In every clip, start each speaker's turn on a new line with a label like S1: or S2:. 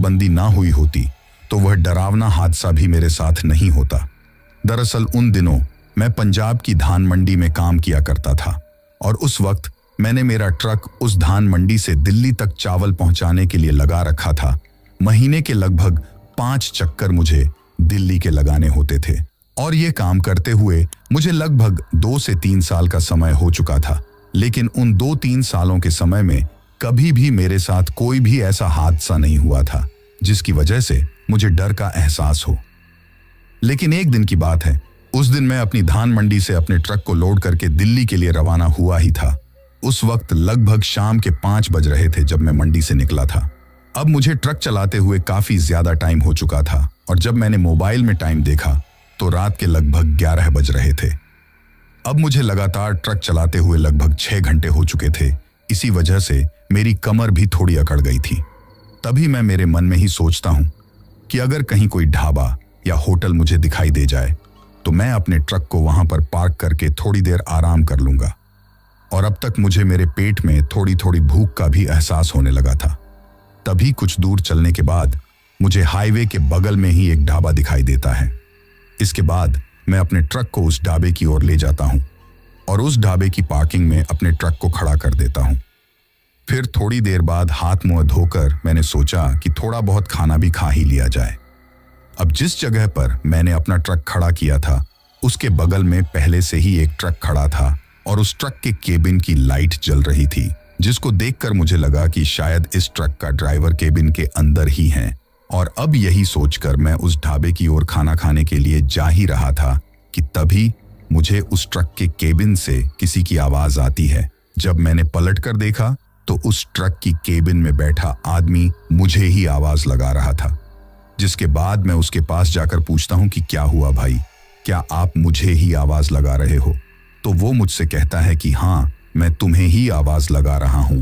S1: नोटबंदी ना हुई होती तो वह डरावना हादसा भी मेरे साथ नहीं होता। दरअसल उन दिनों मैं पंजाब की धान मंडी में काम किया करता था और उस वक्त मैंने मेरा ट्रक उस धान मंडी से दिल्ली तक चावल पहुंचाने के लिए लगा रखा था। महीने के लगभग 5 चक्कर मुझे दिल्ली के लगाने होते थे और ये काम करते हुए मुझे लगभग 2 से 3 साल का समय हो चुका था। लेकिन उन 2-3 सालों के समय में कभी भी मेरे साथ कोई भी ऐसा हादसा नहीं हुआ था जिसकी वजह से मुझे डर का एहसास हो। लेकिन एक दिन की बात है, उस दिन मैं अपनी धान मंडी से अपने ट्रक को लोड करके दिल्ली के लिए रवाना हुआ ही था। उस वक्त लगभग शाम के 5 बज रहे थे जब मैं मंडी से निकला था। अब मुझे ट्रक चलाते हुए काफी ज्यादा टाइम हो चुका था और जब मैंने मोबाइल में टाइम देखा तो रात के लगभग 11 बज रहे थे। अब मुझे लगातार ट्रक चलाते हुए लगभग 6 घंटे हो चुके थे। इसी वजह से मेरी कमर भी थोड़ी अकड़ गई थी। तभी मैं मेरे मन में ही सोचता हूं कि अगर कहीं कोई ढाबा या होटल मुझे दिखाई दे जाए तो मैं अपने ट्रक को वहां पर पार्क करके थोड़ी देर आराम कर लूंगा। और अब तक मुझे मेरे पेट में थोड़ी थोड़ी भूख का भी एहसास होने लगा था। तभी कुछ दूर चलने के बाद मुझे हाईवे के बगल में ही एक ढाबा दिखाई देता है। इसके बाद मैं अपने ट्रक को उस ढाबे की ओर ले जाता हूं और उस ढाबे की पार्किंग में अपने ट्रक को खड़ा कर देता हूं। फिर थोड़ी देर बाद हाथ मुंह धोकर मैंने सोचा कि थोड़ा बहुत खाना भी खा ही लिया जाए। अब जिस जगह पर मैंने अपना ट्रक खड़ा किया था उसके बगल में पहले से ही एक ट्रक खड़ा था और उस ट्रक के केबिन की लाइट जल रही थी, जिसको देखकर मुझे लगा कि शायद इस ट्रक का ड्राइवर केबिन के अंदर ही है। और अब यही सोचकर मैं उस ढाबे की ओर खाना खाने के लिए जा ही रहा था कि तभी मुझे उस ट्रक के केबिन से किसी की आवाज आती है। जब मैंने पलट कर देखा तो उस ट्रक की केबिन में बैठा आदमी मुझे ही आवाज लगा रहा था, जिसके बाद मैं उसके पास जाकर पूछता हूं कि क्या हुआ भाई, क्या आप मुझे ही आवाज लगा रहे हो? तो वो मुझसे कहता है कि हाँ, मैं तुम्हें ही आवाज लगा रहा हूं।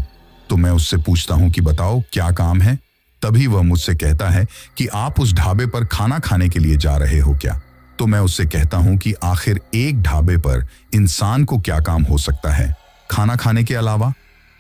S1: तो मैं उससे पूछता हूं कि बताओ क्या काम है? तभी वह मुझसे कहता है कि आप उस ढाबे पर खाना खाने के लिए जा रहे हो क्या? तो मैं उससे कहता हूं कि आखिर एक ढाबे पर इंसान को क्या काम हो सकता है खाना खाने के अलावा?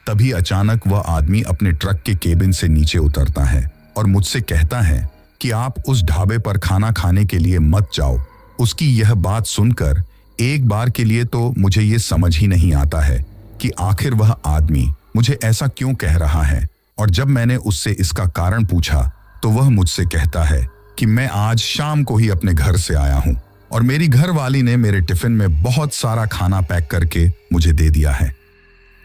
S1: तभी अचानक वह आदमी अपने ट्रक के केबिन से नीचे उतरता है और मुझसे कहता है कि आप उस ढाबे पर खाना खाने के लिए मत जाओ। उसकी यह बात सुनकर एक बार के लिए तो मुझे ये समझ ही नहीं आता है कि आखिर वह आदमी मुझे ऐसा क्यों कह रहा है। और जब मैंने उससे इसका कारण पूछा तो वह मुझसे कहता है कि मैं आज शाम को ही अपने घर से आया हूं और मेरी घरवाली ने मेरे टिफिन में बहुत सारा खाना पैक करके मुझे दे दिया है।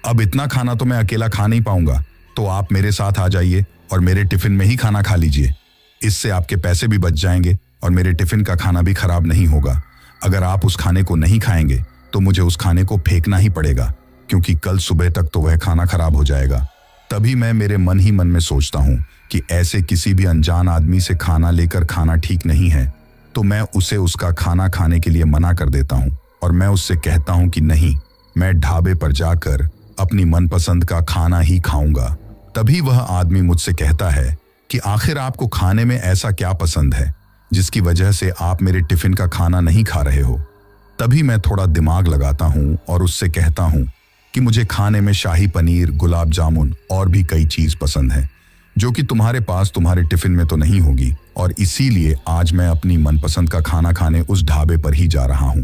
S1: अब इतना खाना तो मैं अकेला खा नहीं पाऊंगा, तो आप मेरे साथ आ जाइए और मेरे टिफिन में ही खाना खा लीजिए। इससे आपके पैसे भी बच जाएंगे और मेरे टिफिन का खाना भी खराब नहीं होगा। अगर आप उस खाने को नहीं खाएंगे तो मुझे उस खाने को फेंकना ही पड़ेगा, क्योंकि कल सुबह तक तो वह खाना खराब हो जाएगा। तभी मैं मेरे मन ही मन में सोचता हूँ कि ऐसे किसी भी अनजान आदमी से खाना लेकर खाना ठीक नहीं है, तो मैं उसे उसका खाना खाने के लिए मना कर देता हूँ और मैं उससे कहता हूँ कि नहीं, मैं ढाबे पर जाकर अपनी मनपसंद का खाना ही खाऊंगा। तभी वह आदमी मुझसे कहता है कि आखिर आपको खाने में ऐसा क्या पसंद है जिसकी वजह से आप मेरे टिफिन का खाना नहीं खा रहे हो? तभी मैं थोड़ा दिमाग लगाता हूँ और उससे कहता हूँ कि मुझे खाने में शाही पनीर, गुलाब जामुन और भी कई चीज पसंद है जो कि तुम्हारे पास तुम्हारे टिफिन में तो नहीं होगी, और इसीलिए आज मैं अपनी मनपसंद का खाना खाने उस ढाबे पर ही जा रहा हूं।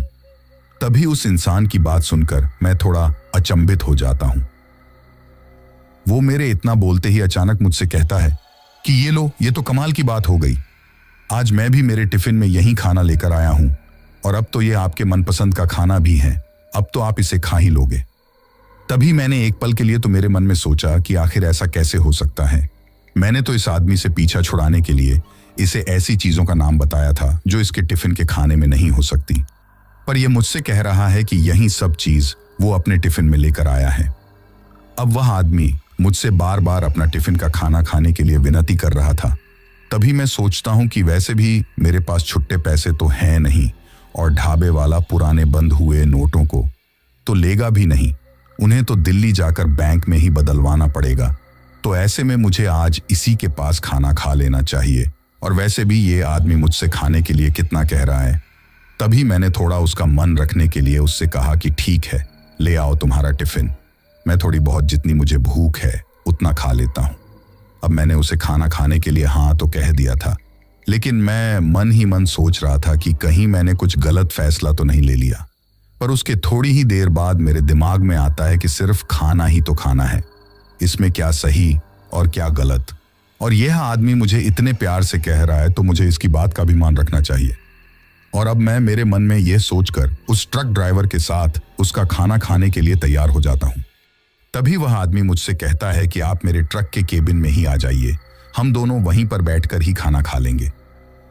S1: तभी उस इंसान की बात सुनकर मैं थोड़ा अचंभित हो जाता हूं। वो मेरे इतना बोलते ही अचानक मुझसे कहता है कि ये लो, ये तो कमाल की बात हो गई। आज मैं भी मेरे टिफिन में यही खाना लेकर आया हूं और अब तो ये आपके मनपसंद का खाना भी है, अब तो आप इसे खा ही लोगे। तभी मैंने एक पल के लिए तो मेरे मन में सोचा कि आखिर ऐसा कैसे हो सकता है। मैंने तो इस आदमी से पीछा छुड़ाने के लिए इसे ऐसी चीजों का नाम बताया था जो इसके टिफिन के खाने में नहीं हो सकती, पर यह मुझसे कह रहा है कि यही सब चीज वो अपने टिफिन में लेकर आया है। अब वह आदमी मुझसे बार बार अपना टिफिन का खाना खाने के लिए विनती कर रहा था। तभी मैं सोचता हूं कि वैसे भी मेरे पास छुट्टे पैसे तो हैं नहीं और ढाबे वाला पुराने बंद हुए नोटों को तो लेगा भी नहीं, उन्हें तो दिल्ली जाकर बैंक में ही बदलवाना पड़ेगा। तो ऐसे में मुझे आज इसी के पास खाना खा लेना चाहिए, और वैसे भी ये आदमी मुझसे खाने के लिए कितना कह रहा है। तभी मैंने थोड़ा उसका मन रखने के लिए उससे कहा कि ठीक है, ले आओ तुम्हारा टिफिन, मैं थोड़ी बहुत जितनी मुझे भूख है उतना खा लेता हूँ। अब मैंने उसे खाना खाने के लिए हाँ तो कह दिया था, लेकिन मैं मन ही मन सोच रहा था कि कहीं मैंने कुछ गलत फैसला तो नहीं ले लिया। पर उसके थोड़ी ही देर बाद मेरे दिमाग में आता है कि सिर्फ खाना ही तो खाना है, इसमें क्या सही और क्या गलत। और यह आदमी मुझे इतने प्यार से कह रहा है तो मुझे इसकी बात का भी मान रखना चाहिए। और अब मैं मेरे मन में यह सोचकर उस ट्रक ड्राइवर के साथ उसका खाना खाने के लिए तैयार हो जाता हूँ। तभी वह आदमी मुझसे कहता है कि आप मेरे ट्रक के केबिन में ही आ जाइए, हम दोनों वहीं पर बैठकर ही खाना खा लेंगे।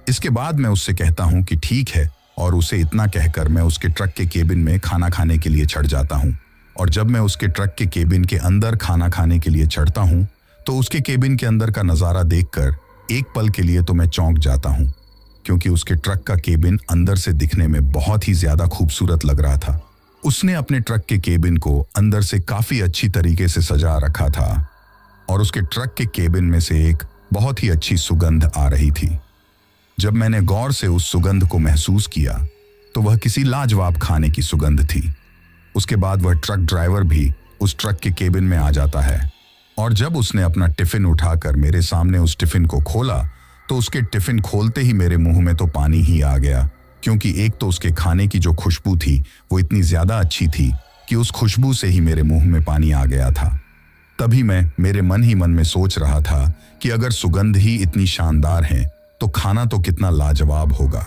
S1: इसके बाद मैं उससे कहता हूँ कि ठीक है, और उसे इतना कहकर मैं उसके ट्रक के केबिन में खाना खाने के लिए चढ़ जाता हूँ। और जब मैं उसके ट्रक के केबिन के अंदर खाना खाने के लिए चढ़ता हूँ तो उसके केबिन के अंदर का नज़ारा देखकर एक पल के लिए तो मैं चौंक जाता हूँ, क्योंकि उसके ट्रक का केबिन अंदर से दिखने में बहुत ही ज्यादा खूबसूरत लग रहा था। उसने अपने ट्रक के केबिन को अंदर से काफी अच्छी तरीके से सजा रखा था और उसके ट्रक के केबिन में से एक बहुत ही अच्छी सुगंध आ रही थी। जब मैंने गौर से उस सुगंध को महसूस किया तो वह किसी लाजवाब खाने की सुगंध थी। उसके बाद वह ट्रक ड्राइवर भी उस ट्रक के केबिन में आ जाता है और जब उसने अपना टिफिन उठाकर मेरे सामने उस टिफिन को खोला तो उसके टिफिन खोलते ही मेरे मुंह में तो पानी ही आ गया, क्योंकि एक तो उसके खाने की जो खुशबू थी वो इतनी ज्यादा अच्छी थी कि उस खुशबू से ही मेरे मुंह में पानी आ गया था। तभी मैं मेरे मन ही मन में सोच रहा था कि अगर सुगंध ही इतनी शानदार है तो खाना तो कितना लाजवाब होगा।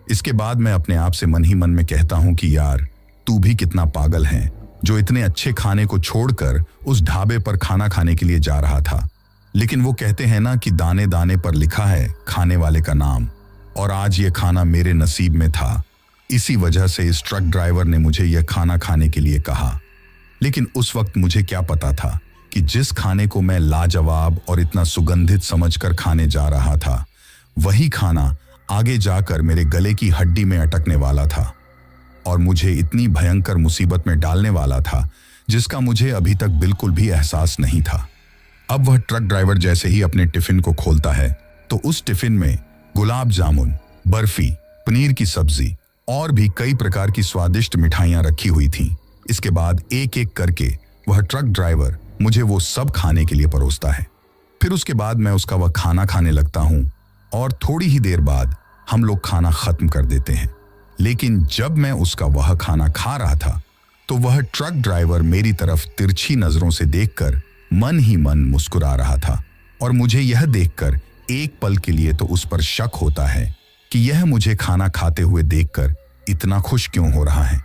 S1: इसके बाद मैं अपने आप से मन ही मन में कहता हूं कि यार, तू भी कितना पागल है जो इतने अच्छे खाने को छोड़कर उस ढाबे पर खाना खाने के लिए जा रहा था। लेकिन वो कहते हैं ना कि दाने दाने पर लिखा है खाने वाले का नाम, और आज ये खाना मेरे नसीब में था। इसी वजह से इस ट्रक ड्राइवर ने मुझे यह खाना खाने के लिए कहा। लेकिन उस वक्त मुझे क्या पता था कि जिस खाने को मैं लाजवाब और इतना सुगंधित समझकर खाने जा रहा था, वही खाना आगे जाकर मेरे गले की हड्डी में अटकने वाला था और मुझे इतनी भयंकर मुसीबत में डालने वाला था जिसका मुझे अभी तक बिल्कुल भी एहसास नहीं था। अब वह ट्रक ड्राइवर जैसे ही अपने टिफिन को खोलता है तो उस टिफिन में गुलाब जामुन, बर्फी, पनीर की सब्जी और भी कई प्रकार की स्वादिष्ट मिठाइयां रखी हुई थीं। इसके बाद एक एक करके वह ट्रक ड्राइवर मुझे वो सब खाने के लिए परोसता है। फिर उसके बाद मैं उसका वह खाना खाने लगता हूँ और थोड़ी ही देर बाद हम लोग खाना खत्म कर देते हैं। लेकिन जब मैं उसका वह खाना खा रहा था तो वह ट्रक ड्राइवर मेरी तरफ तिरछी नजरों से देखकर मन ही मन मुस्कुरा रहा था और मुझे यह देखकर एक पल के लिए तो उस पर शक होता है कि यह मुझे खाना खाते हुए देखकर इतना खुश क्यों हो रहा है,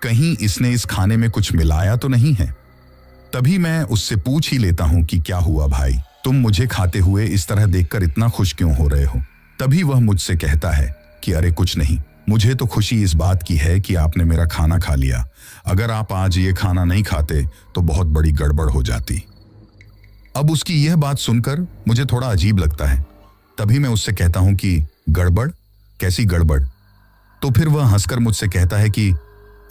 S1: कहीं इसने इस खाने में कुछ मिलाया तो नहीं है। तभी मैं उससे पूछ ही लेता हूं कि क्या हुआ भाई, तुम मुझे खाते हुए इस तरह देखकर इतना खुश क्यों हो रहे हो। तभी वह मुझसे कहता है कि अरे कुछ नहीं, मुझे तो खुशी इस बात की है कि आपने मेरा खाना खा लिया। अगर आप आज ये खाना नहीं खाते तो बहुत बड़ी गड़बड़ हो जाती। अब उसकी यह बात सुनकर मुझे थोड़ा अजीब लगता है। तभी मैं उससे कहता हूं कि गड़बड़, कैसी गड़बड़। तो फिर वह हंसकर मुझसे कहता है कि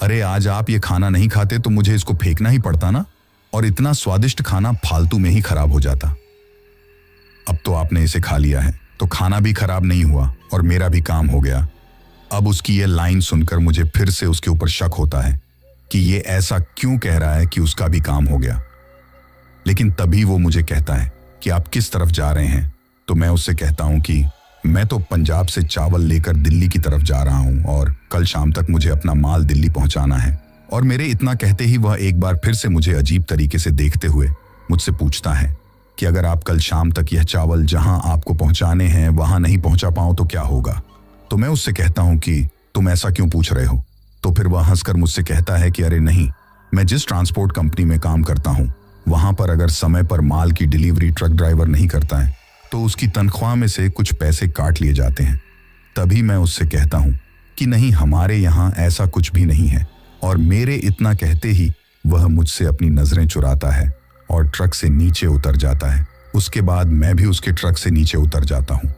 S1: अरे आज आप ये खाना नहीं खाते तो मुझे इसको फेंकना ही पड़ता ना, और इतना स्वादिष्ट खाना फालतू में ही खराब हो जाता। अब तो आपने इसे खा लिया है तो खाना भी खराब नहीं हुआ और मेरा भी काम हो गया। अब उसकी यह लाइन सुनकर मुझे फिर से उसके ऊपर शक होता है कि ये ऐसा क्यों कह रहा है कि उसका भी काम हो गया। लेकिन तभी वो मुझे कहता है कि आप किस तरफ जा रहे हैं। तो मैं उससे कहता हूं कि मैं तो पंजाब से चावल लेकर दिल्ली की तरफ जा रहा हूं और कल शाम तक मुझे अपना माल दिल्ली पहुंचाना है। और मेरे इतना कहते ही वह एक बार फिर से मुझे अजीब तरीके से देखते हुए मुझसे पूछता है कि अगर आप कल शाम तक यह चावल जहां आपको पहुंचाने हैं वहां नहीं पहुंचा पाओ तो क्या होगा। तो मैं उससे कहता हूं कि तुम ऐसा क्यों पूछ रहे हो। तो फिर वह हंसकर मुझसे कहता है कि अरे नहीं, मैं जिस ट्रांसपोर्ट कंपनी में काम करता हूं वहां पर अगर समय पर माल की डिलीवरी ट्रक ड्राइवर नहीं करता है तो उसकी तनख्वाह में से कुछ पैसे काट लिए जाते हैं। तभी मैं उससे कहता हूं कि नहीं, हमारे यहाँ ऐसा कुछ भी नहीं है। और मेरे इतना कहते ही वह मुझसे अपनी नजरें चुराता है और ट्रक से नीचे उतर जाता है। उसके बाद मैं भी उसके ट्रक से नीचे उतर जाता हूँ।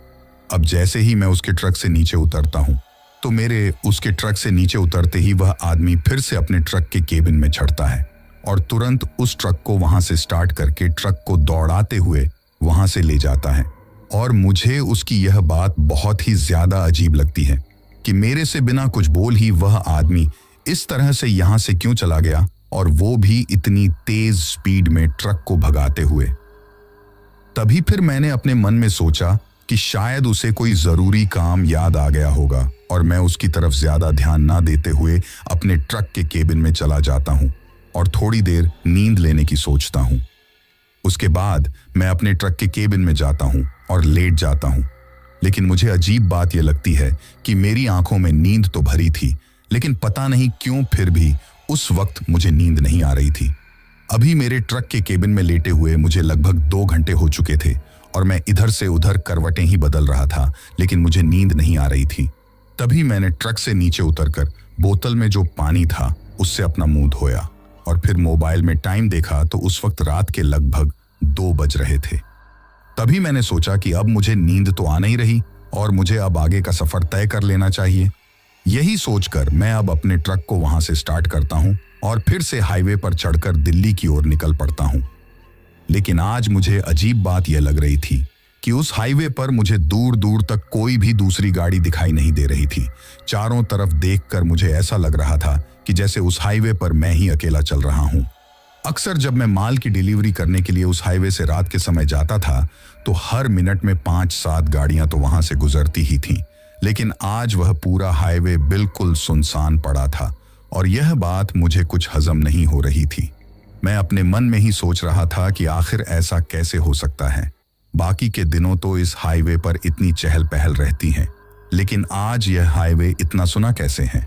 S1: अब जैसे ही मैं उसके ट्रक से नीचे उतरता हूँ तो मेरे उसके ट्रक से नीचे उतरते ही वह आदमी फिर से अपने ट्रक के केबिन में चढ़ता है और तुरंत उस ट्रक को वहां से स्टार्ट करके ट्रक को दौड़ाते हुए वहां से ले जाता है। और मुझे उसकी यह बात बहुत ही ज्यादा अजीब लगती है कि मेरे से बिना कुछ बोल ही वह आदमी इस तरह से यहां से क्यों चला गया, और वो भी इतनी तेज स्पीड में ट्रक को भगाते हुए। तभी फिर मैंने अपने मन में सोचा कि शायद उसे कोई जरूरी काम याद आ गया होगा और मैं उसकी तरफ ज्यादा ध्यान ना देते हुए अपने ट्रक के केबिन में चला जाता हूँ और थोड़ी देर नींद लेने की सोचता हूँ। उसके बाद मैं अपने ट्रक के केबिन में जाता हूँ और लेट जाता हूँ। लेकिन मुझे अजीब बात यह लगती है कि मेरी आंखों में नींद तो भरी थी, लेकिन पता नहीं क्यों फिर भी उस वक्त मुझे नींद नहीं आ रही थी। अभी मेरे ट्रक के केबिन में लेटे हुए मुझे लगभग 2 घंटे हो चुके थे और मैं इधर से उधर करवटें ही बदल रहा था, लेकिन मुझे नींद नहीं आ रही थी। तभी मैंने ट्रक से नीचे उतरकर बोतल में जो पानी था उससे अपना मुंह धोया और फिर मोबाइल में टाइम देखा तो उस वक्त रात के लगभग 2 बज रहे थे। तभी मैंने सोचा कि अब मुझे नींद तो आ नहीं रही और मुझे अब आगे का सफर तय कर लेना चाहिए। यही सोचकर मैं अब अपने ट्रक को वहां से स्टार्ट करता हूं और फिर से हाईवे पर चढ़कर दिल्ली की ओर निकल पड़ता हूं। लेकिन आज मुझे अजीब बात यह लग रही थी कि उस हाईवे पर मुझे दूर दूर तक कोई भी दूसरी गाड़ी दिखाई नहीं दे रही थी। चारों तरफ देखकर मुझे ऐसा लग रहा था कि जैसे उस हाईवे पर मैं ही अकेला चल रहा हूं। अक्सर जब मैं माल की डिलीवरी करने के लिए उस हाईवे से रात के समय जाता था तो हर मिनट में 5-7 गाड़ियां तो वहां से गुजरती ही थीं। लेकिन आज वह पूरा हाईवे बिल्कुल सुनसान पड़ा था और यह बात मुझे कुछ हजम नहीं हो रही थी। मैं अपने मन में ही सोच रहा था कि आखिर ऐसा कैसे हो सकता है। बाकी के दिनों तो इस हाईवे पर इतनी चहल पहल रहती है, लेकिन आज यह हाईवे इतना सुना कैसे है।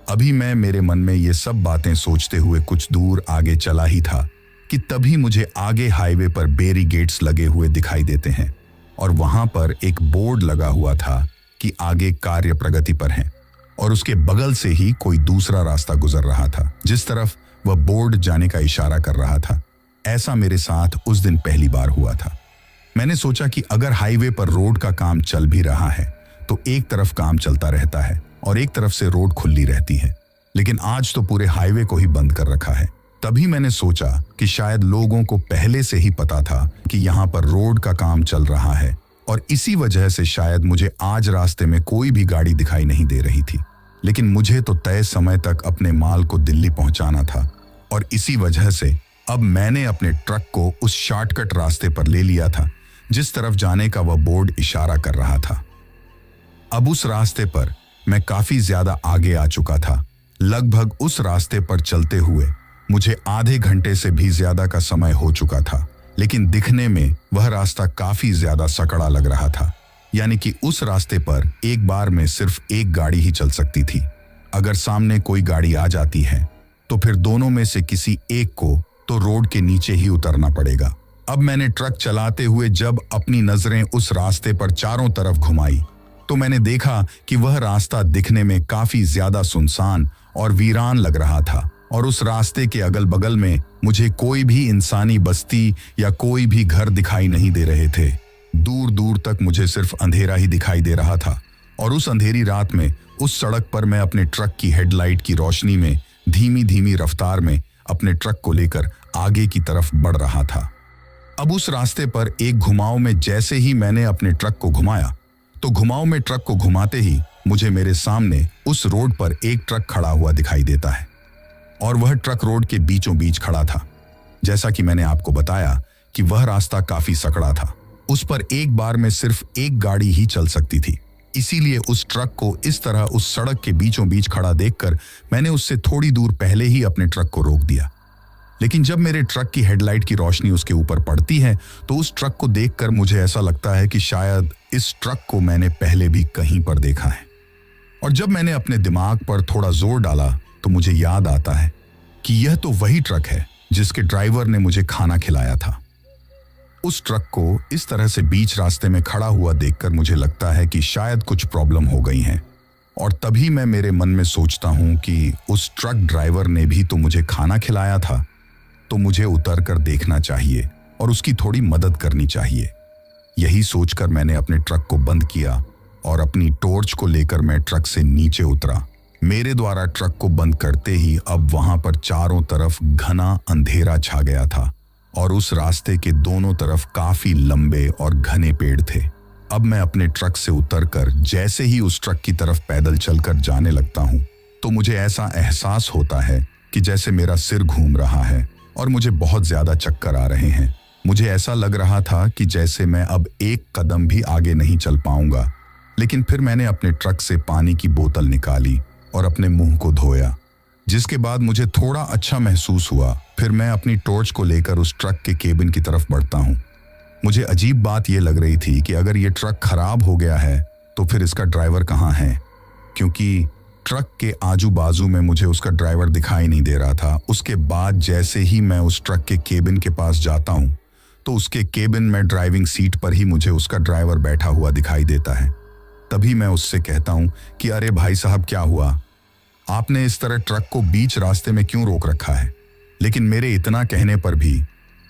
S1: अभी मैं मेरे मन में ये सब बातें सोचते हुए कुछ दूर आगे चला ही था कि तभी मुझे आगे हाईवे पर बैरिकेड्स लगे हुए दिखाई देते हैं और वहां पर एक बोर्ड लगा हुआ था कि आगे कार्य प्रगति पर है और उसके बगल से ही कोई दूसरा रास्ता गुजर रहा था जिस तरफ वह बोर्ड जाने का इशारा कर रहा था। ऐसा मेरे साथ उस दिन पहली बार हुआ था। मैंने सोचा कि अगर हाईवे पर रोड का काम चल भी रहा है तो एक तरफ काम चलता रहता है और एक तरफ से रोड खुली रहती है, लेकिन आज तो पूरे हाईवे को ही बंद कर रखा है। तभी मैंने सोचा कि शायद लोगों को पहले से ही पता था कि यहाँ पर रोड का काम चल रहा है और इसी वजह से शायद मुझे आज रास्ते में कोई भी गाड़ी दिखाई नहीं दे रही थी। लेकिन मुझे तो तय समय तक अपने माल को दिल्ली पहुंचाना था और इसी वजह से अब मैंने अपने ट्रक को उस शॉर्टकट रास्ते पर ले लिया था जिस तरफ जाने का वह बोर्ड इशारा कर रहा था। अब उस रास्ते पर मैं काफी ज्यादा आगे आ चुका था। लगभग उस रास्ते पर चलते हुए मुझे आधे घंटे से भी ज्यादा का समय हो चुका था, लेकिन दिखने में वह रास्ता काफी ज्यादा सकड़ा लग रहा था। यानी कि उस रास्ते पर एक बार में सिर्फ एक गाड़ी ही चल सकती थी। अगर सामने कोई गाड़ी आ जाती है तो फिर दोनों में से किसी एक को तो रोड के नीचे ही उतरना पड़ेगा। अब मैंने ट्रक चलाते हुए जब अपनी नजरें उस रास्ते पर चारों तरफ घुमाई तो मैंने देखा कि वह रास्ता दिखने में काफी ज्यादा सुनसान और वीरान लग रहा था और उस रास्ते के अगल बगल में मुझे कोई भी इंसानी बस्ती या कोई भी घर दिखाई नहीं दे रहे थे। दूर दूर तक मुझे सिर्फ अंधेरा ही दिखाई दे रहा था और उस अंधेरी रात में उस सड़क पर मैं अपने ट्रक की हेडलाइट की रोशनी में धीमी धीमी रफ्तार में अपने ट्रक को लेकर आगे की तरफ बढ़ रहा था। अब उस रास्ते पर एक घुमाव में जैसे ही मैंने अपने ट्रक को घुमाया तो घुमाव में ट्रक को घुमाते ही मुझे मेरे सामने उस रोड पर एक ट्रक खड़ा हुआ दिखाई देता है और वह ट्रक रोड के बीचों बीच खड़ा था। जैसा कि मैंने आपको बताया कि वह रास्ता काफी सकड़ा था, उस पर एक बार में सिर्फ एक गाड़ी ही चल सकती थी। इसीलिए उस ट्रक को इस तरह उस सड़क के बीचों बीच खड़ा देखकर मैंने उससे थोड़ी दूर पहले ही अपने ट्रक को रोक दिया। लेकिन जब मेरे ट्रक की हेडलाइट की रोशनी उसके ऊपर पड़ती है तो उस ट्रक को देखकर मुझे ऐसा लगता है कि शायद इस ट्रक को मैंने पहले भी कहीं पर देखा है। और जब मैंने अपने दिमाग पर थोड़ा जोर डाला तो मुझे याद आता है कि यह तो वही ट्रक है जिसके ड्राइवर ने मुझे खाना खिलाया था। उस ट्रक को इस तरह से बीच रास्ते में खड़ा हुआ देखकर मुझे लगता है कि शायद कुछ प्रॉब्लम हो गई है और तभी मैं मेरे मन में सोचता हूं कि उस ट्रक ड्राइवर ने भी तो मुझे खाना खिलाया था, तो मुझे उतर कर देखना चाहिए और उसकी थोड़ी मदद करनी चाहिए। यही सोचकर मैंने अपने ट्रक को बंद किया और अपनी टॉर्च को लेकर मैं ट्रक से नीचे उतरा। मेरे द्वारा ट्रक को बंद करते ही अब वहां पर चारों तरफ घना अंधेरा छा गया था और उस रास्ते के दोनों तरफ काफी लंबे और घने पेड़ थे। अब मैं अपने ट्रक से उतरकर जैसे ही उस ट्रक की तरफ पैदल चलकर जाने लगता हूं तो मुझे ऐसा एहसास होता है कि जैसे मेरा सिर घूम रहा है और मुझे बहुत ज्यादा चक्कर आ रहे हैं। मुझे ऐसा लग रहा था कि जैसे मैं अब एक कदम भी आगे नहीं चल पाऊंगा। लेकिन फिर मैंने अपने ट्रक से पानी की बोतल निकाली और अपने मुंह को धोया, जिसके बाद मुझे थोड़ा अच्छा महसूस हुआ। फिर मैं अपनी टॉर्च को लेकर उस ट्रक के केबिन की तरफ बढ़ता हूँ। मुझे अजीब बात यह लग रही थी कि अगर ये ट्रक खराब हो गया है तो फिर इसका ड्राइवर कहाँ है, क्योंकि ट्रक के आजू बाजू में मुझे उसका ड्राइवर दिखाई नहीं दे रहा था। उसके बाद जैसे ही मैं उस ट्रक के केबिन के पास जाता हूँ तो उसके केबिन में ड्राइविंग सीट पर ही मुझे उसका ड्राइवर बैठा हुआ दिखाई देता है। तभी मैं उससे कहता हूँ कि अरे भाई साहब, क्या हुआ? आपने इस तरह ट्रक को बीच रास्ते में क्यों रोक रखा है? लेकिन मेरे इतना कहने पर भी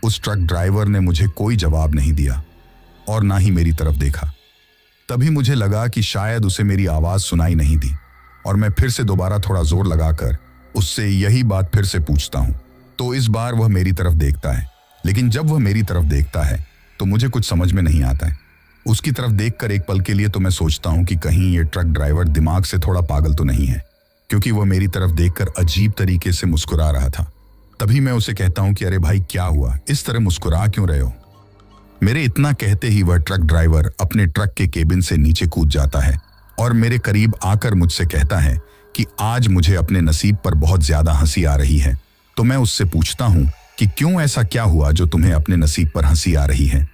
S1: उस ट्रक ड्राइवर ने मुझे कोई जवाब नहीं दिया और ना ही मेरी तरफ देखा। तभी मुझे लगा कि शायद उसे मेरी आवाज सुनाई नहीं दी और मैं फिर से दोबारा थोड़ा जोर लगाकर उससे यही बात फिर से पूछता हूँ। तो इस बार वह मेरी तरफ देखता है, लेकिन जब वह मेरी तरफ देखता है तो मुझे कुछ समझ में नहीं आता है। उसकी तरफ देखकर एक पल के लिए तो मैं सोचता हूँ कि कहीं ये ट्रक ड्राइवर दिमाग से थोड़ा पागल तो नहीं है, क्योंकि वह मेरी तरफ देखकर अजीब तरीके से मुस्कुरा रहा था। तभी मैं उसे कहता हूँ कि अरे भाई, क्या हुआ? इस तरह मुस्कुरा क्यों रहे हो? मेरे इतना कहते ही वह ट्रक ड्राइवर अपने ट्रक के केबिन से नीचे कूद जाता है और मेरे करीब आकर मुझसे कहता है कि आज मुझे अपने नसीब पर बहुत ज्यादा हंसी आ रही है। तो मैं उससे पूछता हूँ कि क्यों, ऐसा क्या हुआ जो तुम्हें अपने नसीब पर हंसी आ रही है?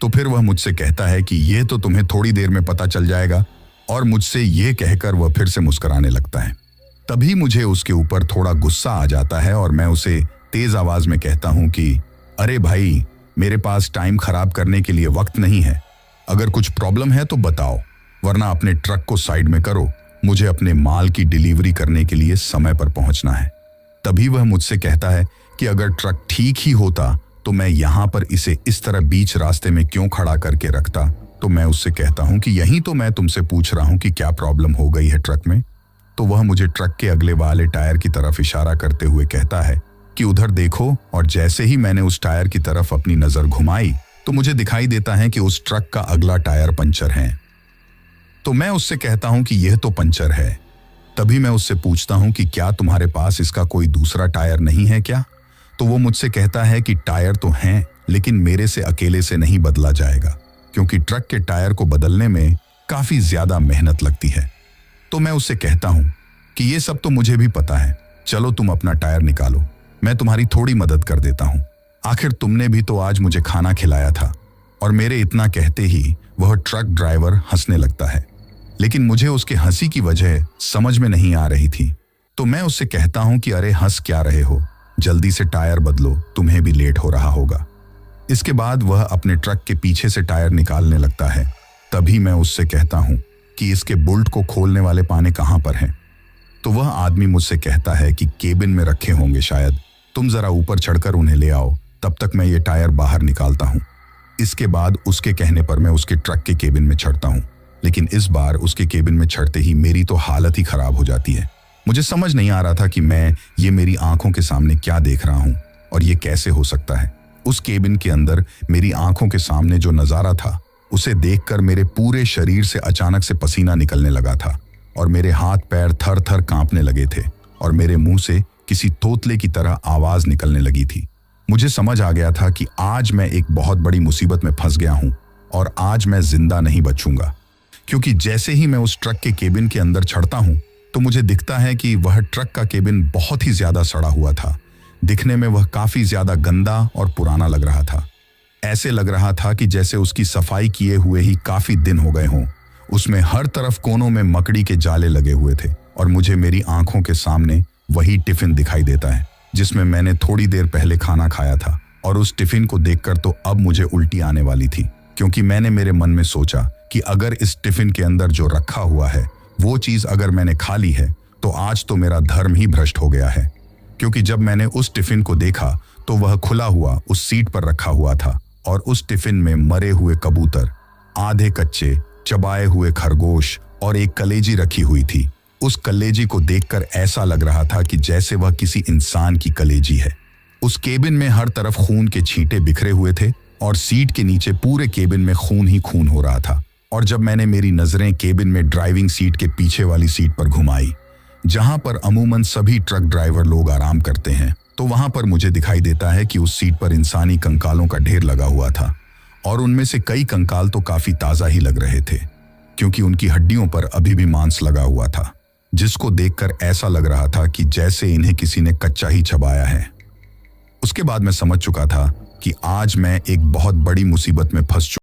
S1: तो फिर वह मुझसे कहता है कि यह तो तुम्हें थोड़ी देर में पता चल जाएगा, और मुझसे यह कहकर वह फिर से मुस्कुराने लगता है। तभी मुझे उसके ऊपर थोड़ा गुस्सा आ जाता है और मैं उसे तेज आवाज में कहता हूं कि अरे भाई, मेरे पास टाइम खराब करने के लिए वक्त नहीं है। अगर कुछ प्रॉब्लम है तो बताओ, वरना अपने ट्रक को साइड में करो। मुझे अपने माल की डिलीवरी करने के लिए समय पर पहुंचना है। तभी वह मुझसे कहता है कि अगर ट्रक ठीक ही होता तो मैं यहां पर इसे इस तरह बीच रास्ते में क्यों खड़ा करके रखता। तो मैं उससे कहता हूं कि यही तो मैं तुमसे पूछ रहा हूं कि क्या प्रॉब्लम हो गई है ट्रक में। तो वह मुझे ट्रक के अगले वाले टायर की तरफ इशारा करते हुए कहता है कि उधर देखो, और जैसे ही मैंने उस टायर की तरफ अपनी नजर घुमाई तो मुझे दिखाई देता है कि उस ट्रक का अगला टायर पंचर है। तो मैं उससे कहता हूं कि यह तो पंचर है। तभी मैं उससे पूछता हूं कि क्या तुम्हारे पास इसका कोई दूसरा टायर नहीं है क्या? तो वो मुझसे कहता है कि टायर तो हैं, लेकिन मेरे से अकेले से नहीं बदला जाएगा, क्योंकि ट्रक के टायर को बदलने में काफी ज्यादा मेहनत लगती है। तो मैं उससे कहता हूं कि ये सब तो मुझे भी पता है, चलो तुम अपना टायर निकालो, मैं तुम्हारी थोड़ी मदद कर देता हूं। आखिर तुमने भी तो आज मुझे खाना खिलाया था। और मेरे इतना कहते ही वह ट्रक ड्राइवर हंसने लगता है, लेकिन मुझे उसके हंसी की वजह समझ में नहीं आ रही थी। तो मैं उससे कहता हूं कि अरे हंस क्या रहे हो, जल्दी से टायर बदलो, तुम्हें भी लेट हो रहा होगा। इसके बाद वह अपने ट्रक के पीछे से टायर निकालने लगता है। तभी मैं उससे कहता हूं कि इसके बोल्ट को खोलने वाले पाने कहां पर हैं। तो वह आदमी मुझसे कहता है कि केबिन में रखे होंगे शायद, तुम जरा ऊपर चढ़कर उन्हें ले आओ, तब तक मैं ये टायर बाहर निकालता हूं। इसके बाद उसके कहने पर मैं उसके ट्रक के केबिन में चढ़ता हूं, लेकिन इस बार उसके केबिन में चढ़ते ही मेरी तो हालत ही खराब हो जाती है। मुझे समझ नहीं आ रहा था कि मैं ये मेरी आंखों के सामने क्या देख रहा हूं और ये कैसे हो सकता है। उस केबिन के अंदर मेरी आंखों के सामने जो नजारा था उसे देखकर मेरे पूरे शरीर से अचानक से पसीना निकलने लगा था और मेरे हाथ पैर थर थर कांपने लगे थे और मेरे मुंह से किसी तोतले की तरह आवाज निकलने लगी थी। मुझे समझ आ गया था कि आज मैं एक बहुत बड़ी मुसीबत में फंस गया हूं और आज मैं जिंदा नहीं बचूंगा, क्योंकि जैसे ही मैं उस ट्रक के केबिन के अंदर चढ़ता हूं तो मुझे दिखता है कि वह ट्रक का केबिन बहुत ही ज्यादा सड़ा हुआ था। दिखने में वह काफी ज्यादा गंदा और पुराना लग रहा था। ऐसे लग रहा था कि जैसे उसकी सफाई किए हुए ही काफी दिन हो गए हों। उसमें हर तरफ कोनों में मकड़ी के जाले लगे हुए थे और मुझे मेरी आंखों के सामने वही टिफिन दिखाई देता है जिसमें मैंने थोड़ी देर पहले खाना खाया था। और उस टिफिन को देखकर तो अब मुझे उल्टी आने वाली थी, क्योंकि मैंने मेरे मन में सोचा कि अगर इस टिफिन के अंदर जो रखा हुआ है वो चीज अगर मैंने खा ली है तो आज तो मेरा धर्म ही भ्रष्ट हो गया है। क्योंकि जब मैंने उस टिफिन को देखा तो वह खुला हुआ उस सीट पर रखा हुआ था और उस टिफिन में मरे हुए कबूतर, आधे कच्चे चबाए हुए खरगोश और एक कलेजी रखी हुई थी। उस कलेजी को देखकर ऐसा लग रहा था कि जैसे वह किसी इंसान की कलेजी है। उस केबिन में हर तरफ खून के छींटे बिखरे हुए थे और सीट के नीचे पूरे केबिन में खून ही खून हो रहा था। और जब मैंने मेरी नजरें केबिन में ड्राइविंग सीट के पीछे वाली सीट पर घुमाई, जहां पर अमूमन सभी ट्रक ड्राइवर लोग आराम करते हैं, तो वहां पर मुझे दिखाई देता है कि उस सीट पर इंसानी कंकालों का ढेर लगा हुआ था और उनमें से कई कंकाल तो काफी ताजा ही लग रहे थे, क्योंकि उनकी हड्डियों पर अभी भी मांस लगा हुआ था, जिसको देखकर ऐसा लग रहा था कि जैसे इन्हें किसी ने कच्चा ही चबाया है। उसके बाद मैं समझ चुका था कि आज मैं एक बहुत बड़ी मुसीबत में फंस चुका